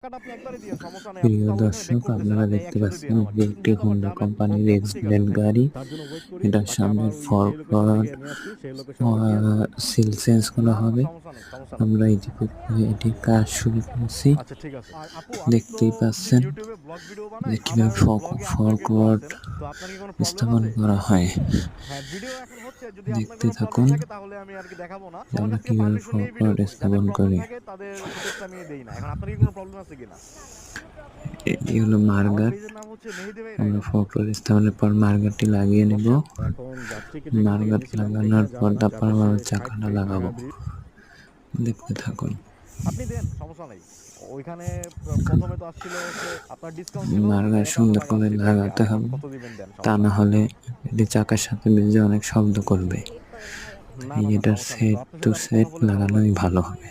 টাকাটা আপনি একবারে দিয়েন, সমস্যা নাই। আপনি প্রিয় তো আমার এখানে দর্শক, বেক করতেছেন, আপনারা আপনি দেখতে ১০০ পাচ্ছেন দিয়েন এটি আমাকে। একটি কিন্তু যখন হোন্ডা যাবেন তখন কোম্পানির তো আচ্ছা ঠিক এক্সিডেন্ট আছে ভাই। গাড়ি। তার জন্য ওয়েট করি। এটার বাকিটা সামনের আবার ওই যে লোকেশন ফরকট থেকে নিয়ে আসছি, সেই লোকেশনে দিয়ে আসবো। সিল চেঞ্জ করা না, না, না, হবে। সমস্যা নেই, সমস্যা নেই। আমরা ইতিমধ্যে এটি কাজ শুরু করেছি। আচ্ছা ঠিক আছে। আর আপু আমি তো দেখতেই যে পাচ্ছেন YouTube এ ব্লগ ভিডিও বানাই, যে কিভাবে আমার ব্লগে আপনারা কিন্তু ফরকট আছেন। তো আপনার কি কোনো প্রবলেম স্থাপন আছে? করা হয়। হ্যাঁ, ভিডিও এখন হচ্ছে। যদি আপনার দেখতে কোনো প্রবলেম থাকুন থাকে তাহলে আমি আরকি দেখাবো না। যে সবার আমরা কাছ থেকে কিভাবে পারমিশন নিয়ে ভিডিও ফরকট করি। যাদের স্থাপন প্রবলেম করি। থাকে তাদের ফুটেজটা আমি দেই না। এখন আপনার কি কোনো প্রবলেম আছে কিনা? এটি হলো আমার মার্গার। পেজের নাম হচ্ছে মেহেদী ভাই আমরা রাইডার। ফরকট স্থাপনের পর মার্গারটি লাগিয়ে নেব। বসেন। এখন যাত্রীকে যেখান থেকে মার্গার নিয়েছিলাম লাগানোর সেইখানে পর যাবেন। তারপর যাতে সে আমরা ৬০ চাকাটা ফিট লাগাবো। ব্রিজ। দেখতে থাকুন। আপনি দেন, সমস্যা নাই। ওইখানে ১ম এ তো আসছিল হচ্ছে আপনার ডিসকাউন্ট ছিল, মার্গার জায়গা কারণে সুন্দর ভাই করে আসছিল আরকি। আর লাগাতে এখন হবে, কত দিবেন দেন, তা সমস্যা না নাই। হলে এটি চাকার সাথে বেজে অনেক শব্দ করবে। না, তাই না, না, এটার সমস্যা নাই। তো সেট আপনার টু সাথে কথা সেট বলে ভালো লাগানোই লাগলো। ভালো হবে।